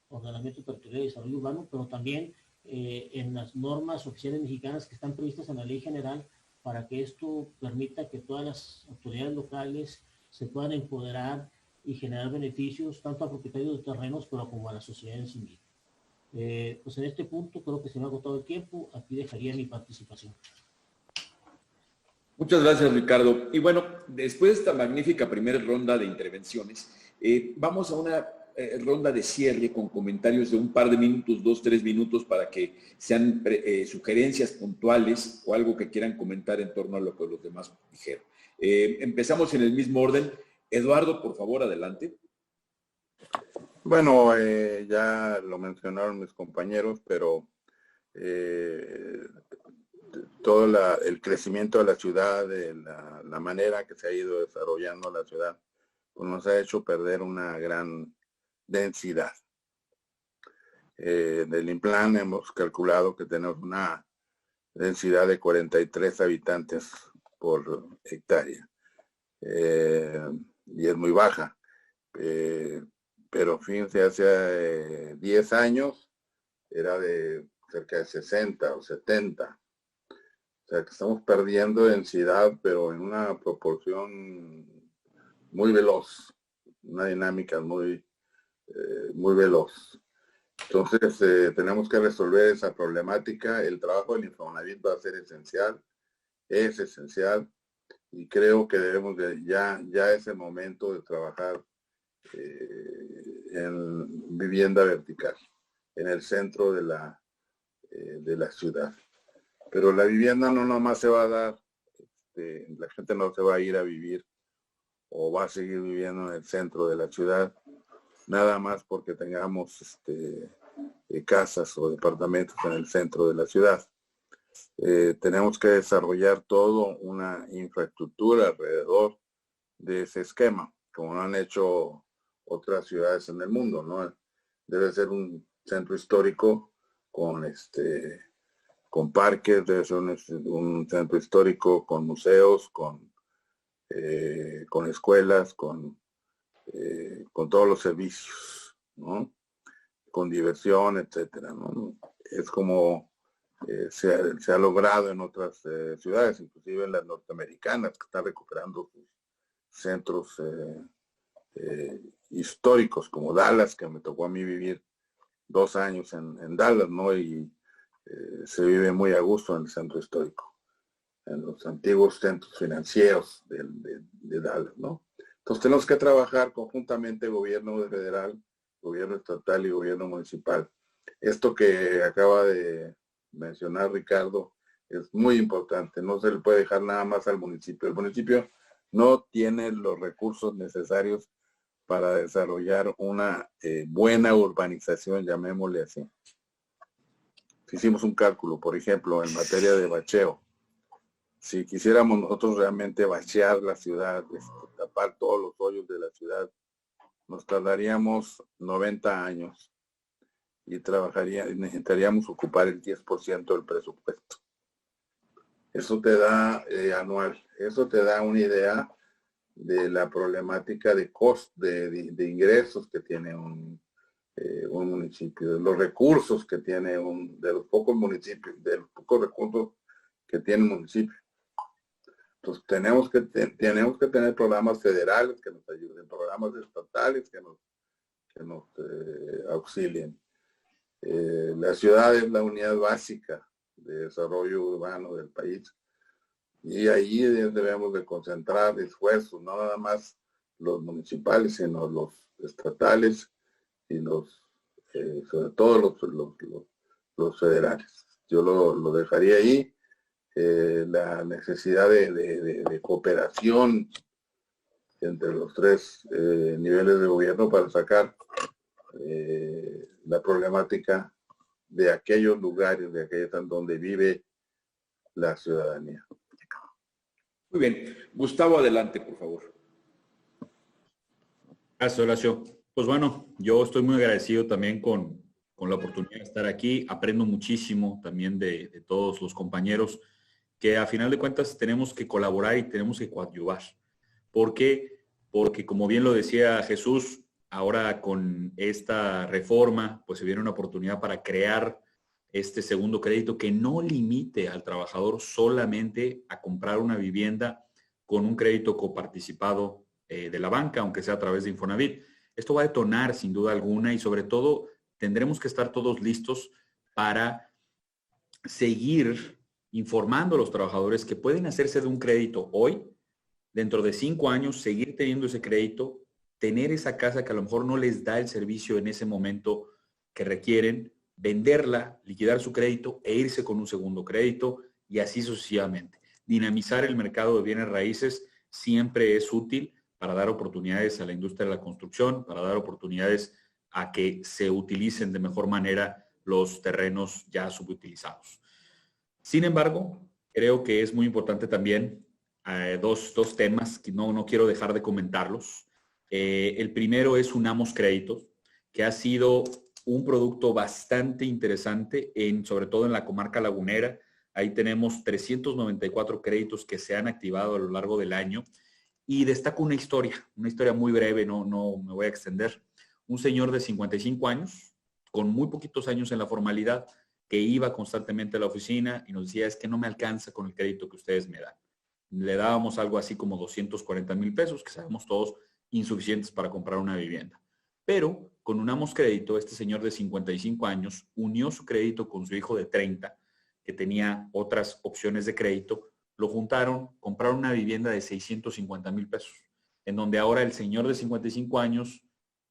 Ordenamiento Territorial y Desarrollo Urbano, pero también en las normas oficiales mexicanas que están previstas en la Ley General, para que esto permita que todas las autoridades locales se puedan empoderar y generar beneficios tanto a propietarios de terrenos, pero como a la sociedad en sí misma. Pues en este punto creo que se me ha agotado el tiempo, aquí dejaría mi participación. Muchas gracias, Ricardo. Y bueno, después de esta magnífica primera ronda de intervenciones, vamos a una ronda de cierre con comentarios de un par de minutos, 2-3 minutos, para que sean sugerencias puntuales o algo que quieran comentar en torno a lo que los demás dijeron. Empezamos en el mismo orden. Eduardo, por favor, adelante. Bueno, ya lo mencionaron mis compañeros, pero todo el crecimiento de la ciudad, la manera que se ha ido desarrollando la ciudad, pues nos ha hecho perder una gran densidad. Del INPLAN hemos calculado que tenemos una densidad de 43 habitantes por hectárea. Y es muy baja. Pero fíjense, hace 10 años era de cerca de 60 o 70. O sea que estamos perdiendo densidad, pero en una proporción muy veloz, una dinámica muy veloz. Entonces tenemos que resolver esa problemática. El trabajo del Infonavit va a ser esencial, es esencial, y creo que debemos ya es el momento de trabajar en vivienda vertical, en el centro de la ciudad. Pero la vivienda no nomás se va a dar, la gente no se va a ir a vivir o va a seguir viviendo en el centro de la ciudad. nada más porque tengamos casas o departamentos en el centro de la ciudad. Tenemos que desarrollar todo una infraestructura alrededor de ese esquema, como lo han hecho otras ciudades en el mundo, ¿no? Debe ser un centro histórico con parques, debe ser un centro histórico con museos, con escuelas, con todos los servicios, ¿no? Con diversión, etcétera, ¿no? Es como se ha logrado en otras ciudades, inclusive en las norteamericanas, que están recuperando sus centros históricos, como Dallas, que me tocó a mí vivir 2 años en Dallas, ¿no? Y se vive muy a gusto en el centro histórico, en los antiguos centros financieros de Dallas, ¿no? Entonces tenemos que trabajar conjuntamente gobierno federal, gobierno estatal y gobierno municipal. Esto que acaba de mencionar Ricardo es muy importante, no se le puede dejar nada más al municipio. El municipio no tiene los recursos necesarios para desarrollar una buena urbanización, llamémosle así. Hicimos un cálculo, por ejemplo, en materia de bacheo. Si quisiéramos nosotros realmente bachear la ciudad, tapar todos los hoyos de la ciudad, nos tardaríamos 90 años y necesitaríamos ocupar el 10% del presupuesto. Eso te da anual, eso te da una idea de la problemática de de ingresos que tiene un municipio, de los recursos que tiene de los pocos municipios, de los pocos recursos que tiene un municipio. Entonces tenemos que tener programas federales que nos ayuden, programas estatales que nos auxilien. La ciudad es la unidad básica de desarrollo urbano del país y ahí debemos de concentrar esfuerzos, no nada más los municipales, sino los estatales y sobre todo los federales. Yo lo dejaría ahí. La necesidad de cooperación entre los 3 niveles de gobierno para sacar la problemática de aquellos lugares, de aquellos donde vive la ciudadanía. Muy bien. Gustavo, adelante, por favor. Gracias, Horacio. Pues bueno, yo estoy muy agradecido también con la oportunidad de estar aquí. Aprendo muchísimo también de todos los compañeros, que a final de cuentas tenemos que colaborar y tenemos que coadyuvar. ¿Por qué? Porque como bien lo decía Jesús, ahora con esta reforma, pues se viene una oportunidad para crear este segundo crédito que no limite al trabajador solamente a comprar una vivienda con un crédito coparticipado de la banca, aunque sea a través de Infonavit. Esto va a detonar sin duda alguna y sobre todo tendremos que estar todos listos para seguir informando a los trabajadores que pueden hacerse de un crédito hoy, dentro de 5 años, seguir teniendo ese crédito, tener esa casa que a lo mejor no les da el servicio en ese momento que requieren, venderla, liquidar su crédito e irse con un segundo crédito y así sucesivamente. Dinamizar el mercado de bienes raíces siempre es útil para dar oportunidades a la industria de la construcción, para dar oportunidades a que se utilicen de mejor manera los terrenos ya subutilizados. Sin embargo, creo que es muy importante también dos temas que no quiero dejar de comentarlos. El primero es Unamos Créditos, que ha sido un producto bastante interesante, sobre todo en la comarca lagunera. Ahí tenemos 394 créditos que se han activado a lo largo del año. Y destaco una historia muy breve, no me voy a extender. Un señor de 55 años, con muy poquitos años en la formalidad, que iba constantemente a la oficina y nos decía, es que no me alcanza con el crédito que ustedes me dan. Le dábamos algo así como 240,000 pesos, que sabemos todos insuficientes para comprar una vivienda. Pero con Unamos Crédito, este señor de 55 años unió su crédito con su hijo de 30, que tenía otras opciones de crédito, lo juntaron, compraron una vivienda de 650,000 pesos, en donde ahora el señor de 55 años,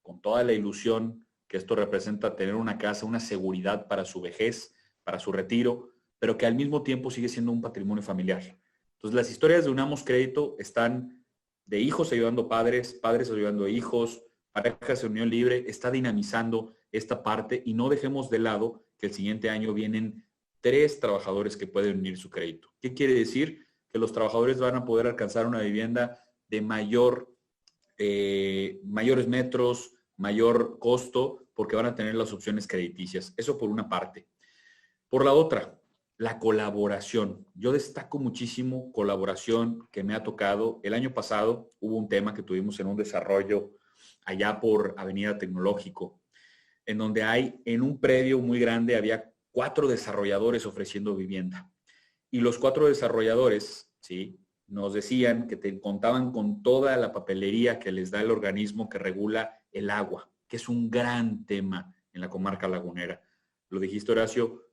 con toda la ilusión que esto representa tener una casa, una seguridad para su vejez, para su retiro, pero que al mismo tiempo sigue siendo un patrimonio familiar. Entonces, las historias de Unamos Crédito están de hijos ayudando a padres, padres ayudando a hijos, Parejas en Unión Libre está dinamizando esta parte y no dejemos de lado que el siguiente año vienen 3 trabajadores que pueden unir su crédito. ¿Qué quiere decir? Que los trabajadores van a poder alcanzar una vivienda de mayores metros, mayor costo, porque van a tener las opciones crediticias. Eso por una parte. Por la otra, la colaboración. Yo destaco muchísimo colaboración que me ha tocado. El año pasado hubo un tema que tuvimos en un desarrollo allá por Avenida Tecnológico, en donde en un predio muy grande había 4 desarrolladores ofreciendo vivienda. Y los 4 desarrolladores, ¿sí?, nos decían que contaban con toda la papelería que les da el organismo que regula el agua, que es un gran tema en la comarca lagunera. Lo dijiste, Horacio,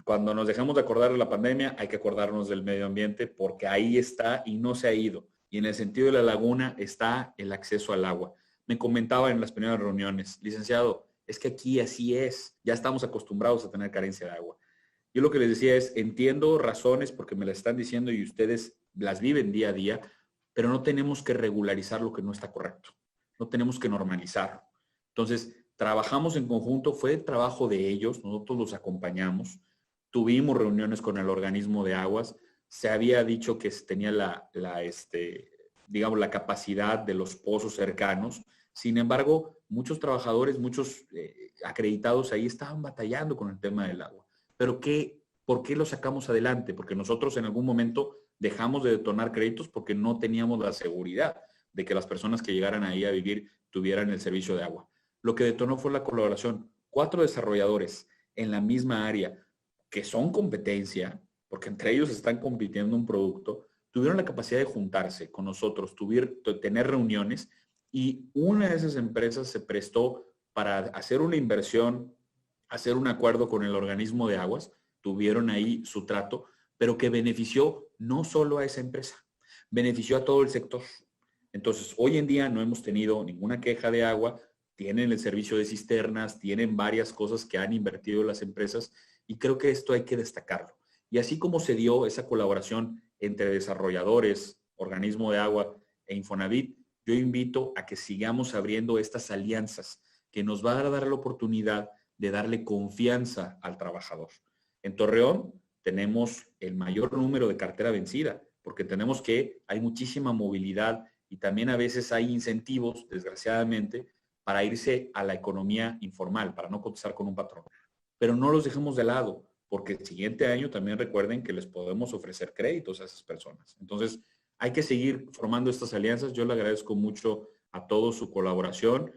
cuando nos dejamos de acordar de la pandemia, hay que acordarnos del medio ambiente porque ahí está y no se ha ido. Y en el sentido de la laguna está el acceso al agua. Me comentaba en las primeras reuniones, licenciado, es que aquí así es, ya estamos acostumbrados a tener carencia de agua. Yo lo que les decía es, entiendo razones porque me las están diciendo y ustedes las viven día a día, pero no tenemos que regularizar lo que no está correcto. No tenemos que normalizarlo. Entonces, trabajamos en conjunto, fue el trabajo de ellos, nosotros los acompañamos, tuvimos reuniones con el organismo de aguas, se había dicho que tenía la capacidad de los pozos cercanos. Sin embargo, muchos trabajadores, muchos acreditados ahí estaban batallando con el tema del agua. ¿Pero por qué lo sacamos adelante? Porque nosotros en algún momento dejamos de detonar créditos porque no teníamos la seguridad de que las personas que llegaran ahí a vivir tuvieran el servicio de agua. Lo que detonó fue la colaboración. 4 desarrolladores en la misma área que son competencia, porque entre ellos están compitiendo un producto, tuvieron la capacidad de juntarse con nosotros, tener reuniones, y una de esas empresas se prestó para hacer una inversión, hacer un acuerdo con el organismo de aguas, tuvieron ahí su trato, pero que benefició no solo a esa empresa, benefició a todo el sector. Entonces, hoy en día no hemos tenido ninguna queja de agua, tienen el servicio de cisternas, tienen varias cosas que han invertido las empresas, y creo que esto hay que destacarlo. Y así como se dio esa colaboración entre desarrolladores, organismo de agua e Infonavit, yo invito a que sigamos abriendo estas alianzas que nos van a dar la oportunidad de darle confianza al trabajador. En Torreón tenemos el mayor número de cartera vencida, porque tenemos que hay muchísima movilidad y también a veces hay incentivos, desgraciadamente, para irse a la economía informal, para no cotizar con un patrón. Pero no los dejemos de lado, porque el siguiente año también recuerden que les podemos ofrecer créditos a esas personas. Entonces, hay que seguir formando estas alianzas. Yo le agradezco mucho a todos su colaboración.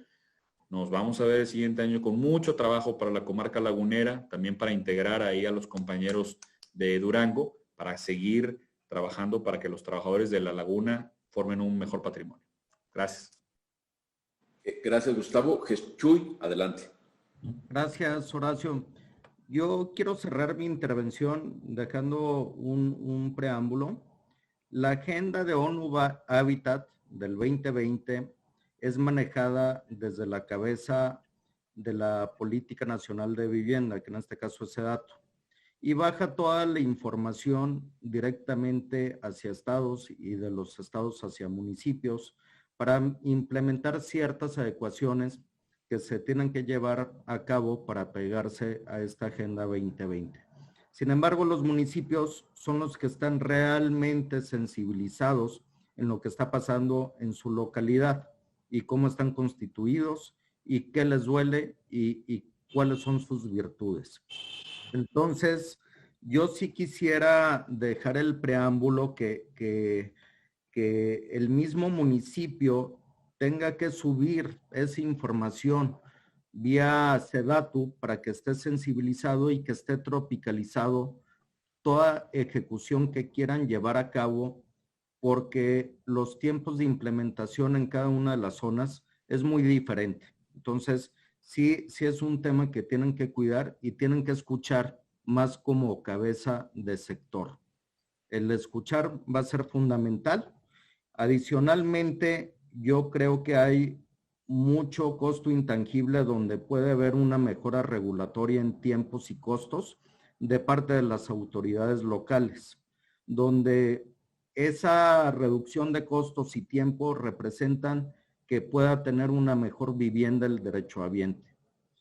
Nos vamos a ver el siguiente año con mucho trabajo para la comarca lagunera, también para integrar ahí a los compañeros de Durango, para seguir trabajando para que los trabajadores de la laguna formen un mejor patrimonio. Gracias. Gracias, Gustavo. Chuy, adelante. Gracias, Horacio. Yo quiero cerrar mi intervención dejando un preámbulo. La agenda de ONU Habitat del 2020 es manejada desde la cabeza de la Política Nacional de Vivienda, que en este caso es SEDATU, y baja toda la información directamente hacia estados y de los estados hacia municipios para implementar ciertas adecuaciones que se tienen que llevar a cabo para pegarse a esta Agenda 2020. Sin embargo, los municipios son los que están realmente sensibilizados en lo que está pasando en su localidad y cómo están constituidos y qué les duele y cuáles son sus virtudes. Entonces, yo sí quisiera dejar el preámbulo que el mismo municipio tenga que subir esa información vía SEDATU para que esté sensibilizado y que esté tropicalizado toda ejecución que quieran llevar a cabo, porque los tiempos de implementación en cada una de las zonas es muy diferente. Entonces, sí es un tema que tienen que cuidar y tienen que escuchar más como cabeza de sector. El escuchar va a ser fundamental. Adicionalmente, yo creo que hay mucho costo intangible donde puede haber una mejora regulatoria en tiempos y costos de parte de las autoridades locales, donde esa reducción de costos y tiempo representan que pueda tener una mejor vivienda el derechohabiente.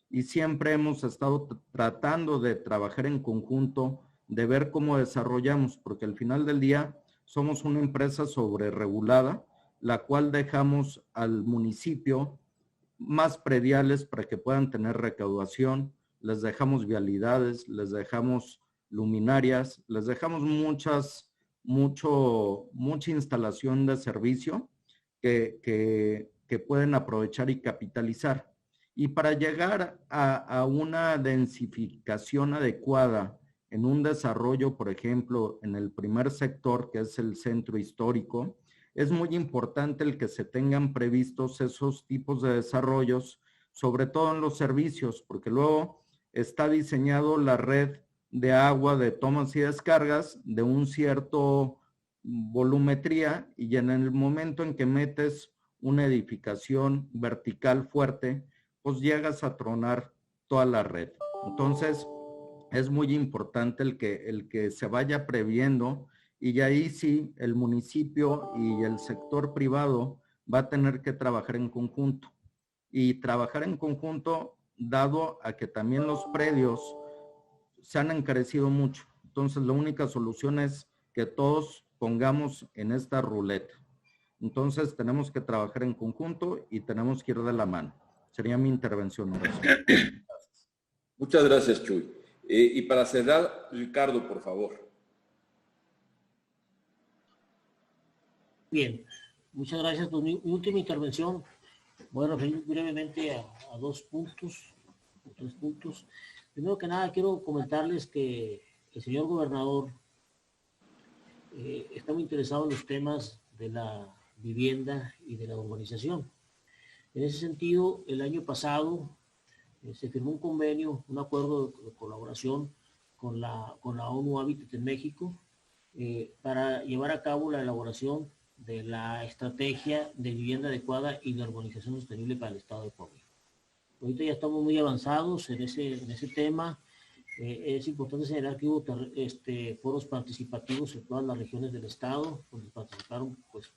Y siempre hemos estado tratando de trabajar en conjunto, de ver cómo desarrollamos, porque al final del día somos una empresa sobreregulada, la cual dejamos al municipio más prediales para que puedan tener recaudación, les dejamos vialidades, les dejamos luminarias, les dejamos mucha instalación de servicio que pueden aprovechar y capitalizar. Y para llegar a una densificación adecuada en un desarrollo, por ejemplo, en el primer sector, que es el centro histórico, es muy importante el que se tengan previstos esos tipos de desarrollos, sobre todo en los servicios, porque luego está diseñado la red de agua de tomas y descargas de un cierto volumetría, y en el momento en que metes una edificación vertical fuerte, pues llegas a tronar toda la red. Entonces, es muy importante el que se vaya previendo, y ahí sí el municipio y el sector privado va a tener que trabajar en conjunto. Y trabajar en conjunto dado a que también los predios se han encarecido mucho. Entonces, la única solución es que todos pongamos en esta ruleta. Entonces, tenemos que trabajar en conjunto y tenemos que ir de la mano. Sería mi intervención. Muchas gracias, Chuy. Y para cerrar, Ricardo, por favor. Bien, muchas gracias. Pues mi última intervención, voy a referir brevemente a tres puntos. Primero que nada, quiero comentarles que el señor gobernador está muy interesado en los temas de la vivienda y de la urbanización. En ese sentido, el año pasado se firmó un convenio, un acuerdo de colaboración con la ONU Hábitat en México para llevar a cabo la elaboración de la estrategia de vivienda adecuada y de urbanización sostenible para el estado de Puebla. Ahorita ya estamos muy avanzados en ese tema. Es importante señalar que hubo foros participativos en todas las regiones del estado, donde participaron pues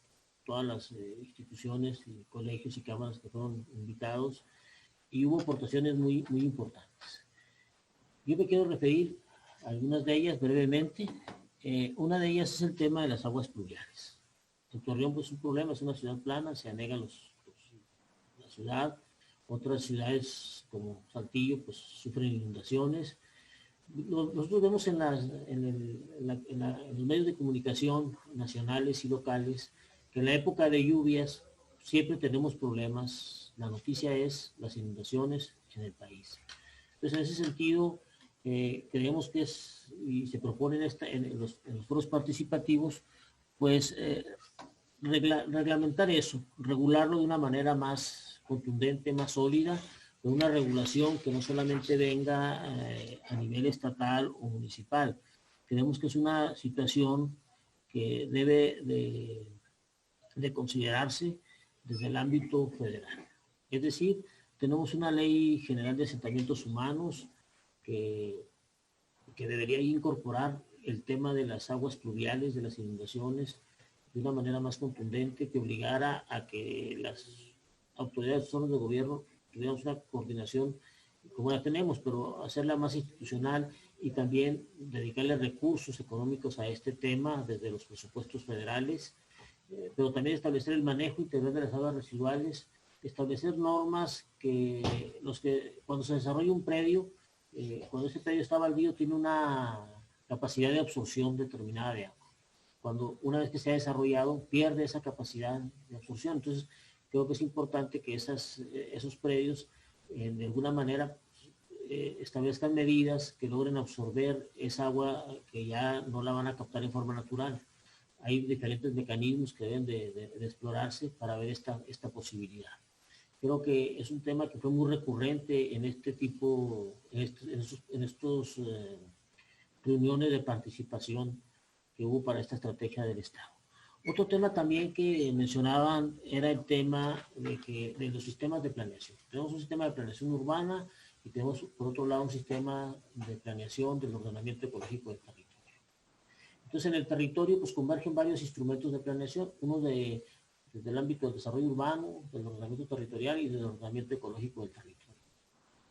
todas las instituciones y colegios y cámaras que fueron invitados, y hubo aportaciones muy, muy importantes. Yo me quiero referir a algunas de ellas brevemente. Una de ellas es el tema de las aguas pluviales. En Torreón pues es un problema, es una ciudad plana, se anega la ciudad. Otras ciudades como Saltillo pues sufren inundaciones. Nosotros vemos en los medios de comunicación nacionales y locales que en la época de lluvias siempre tenemos problemas. La noticia es las inundaciones en el país. Entonces, en ese sentido, creemos que y se propone en los foros participativos, pues reglamentar eso, regularlo de una manera más contundente, más sólida, con una regulación que no solamente venga a nivel estatal o municipal. Creemos que es una situación que debe de considerarse desde el ámbito federal. Es decir, tenemos una ley general de asentamientos humanos que debería incorporar el tema de las aguas pluviales, de las inundaciones, de una manera más contundente, que obligara a que las autoridades zonas de gobierno tuviéramos una coordinación como la tenemos, pero hacerla más institucional y también dedicarle recursos económicos a este tema desde los presupuestos federales, pero también establecer el manejo integral de las aguas residuales, establecer normas que cuando se desarrolla un predio, cuando ese predio está baldío, tiene una capacidad de absorción determinada de agua. Cuando una vez que se ha desarrollado, pierde esa capacidad de absorción. Entonces, creo que es importante que esos predios, de alguna manera, establezcan medidas que logren absorber esa agua que ya no la van a captar en forma natural. Hay diferentes mecanismos que deben de explorarse para ver esta posibilidad. Creo que es un tema que fue muy recurrente en este tipo, en estos reuniones de participación que hubo para esta estrategia del Estado. Otro tema también que mencionaban era el tema de los sistemas de planeación. Tenemos un sistema de planeación urbana y tenemos, por otro lado, un sistema de planeación del ordenamiento ecológico del territorio. Entonces, en el territorio, pues convergen varios instrumentos de planeación. Uno de desde el ámbito del desarrollo urbano, del ordenamiento territorial y del ordenamiento ecológico del territorio.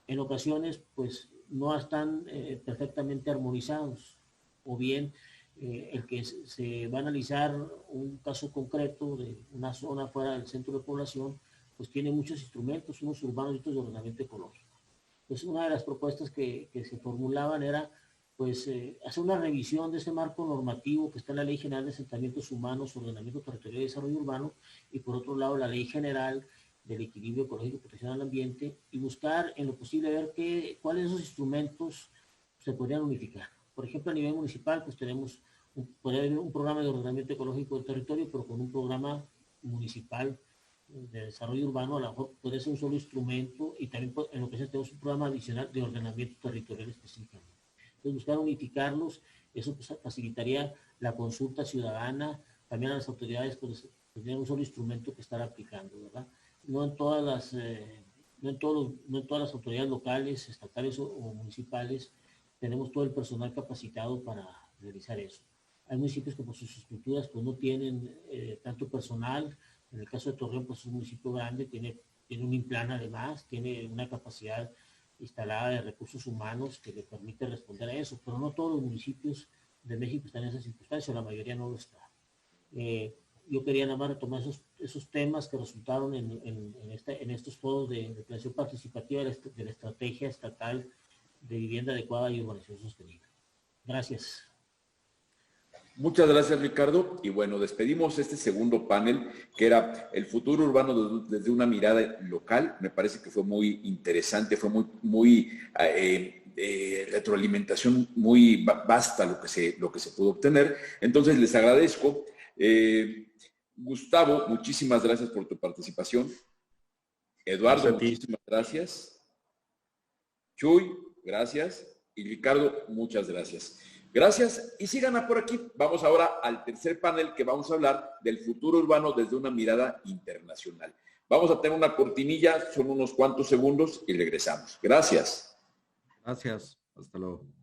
En ocasiones, pues, no están perfectamente armonizados, o bien el que se va a analizar un caso concreto de una zona fuera del centro de población, pues tiene muchos instrumentos, unos urbanos y otros de ordenamiento ecológico. Entonces, una de las propuestas que se formulaban era, pues, hacer una revisión de ese marco normativo que está en la Ley General de Asentamientos Humanos, Ordenamiento Territorial y Desarrollo Urbano, y por otro lado la Ley General del Equilibrio Ecológico y Protección al Ambiente, y buscar en lo posible ver cuáles de esos instrumentos se podrían unificar. Por ejemplo, a nivel municipal, pues tenemos podría haber un programa de ordenamiento ecológico del territorio, pero con un programa municipal de desarrollo urbano, a lo mejor podría ser un solo instrumento, y también en lo que sea tenemos un programa adicional de ordenamiento territorial específicamente. Entonces, buscar unificarlos, eso pues facilitaría la consulta ciudadana, también a las autoridades pues tendrían un solo instrumento que estar aplicando, ¿verdad? No en todas las autoridades locales, estatales o municipales tenemos todo el personal capacitado para realizar eso. Hay municipios que por sus estructuras pues no tienen tanto personal. En el caso de Torreón, pues es un municipio grande, tiene un INPLAN además, tiene una capacidad instalada de recursos humanos que le permite responder a eso, pero no todos los municipios de México están en esa circunstancia, la mayoría no lo está. Yo quería nada más retomar esos temas que resultaron en estos foros de planeación participativa de la estrategia estatal de vivienda adecuada y urbanización sostenible. Gracias. Muchas gracias, Ricardo. Y bueno, despedimos este segundo panel, que era el futuro urbano desde una mirada local. Me parece que fue muy interesante, fue muy retroalimentación muy vasta lo que se pudo obtener. Entonces, les agradezco. Gustavo, muchísimas gracias por tu participación. Eduardo, muchísimas gracias. Chuy, gracias. Y Ricardo, muchas gracias. Gracias y sigan por aquí. Vamos ahora al tercer panel, que vamos a hablar del futuro urbano desde una mirada internacional. Vamos a tener una cortinilla, son unos cuantos segundos y regresamos. Gracias. Gracias. Hasta luego.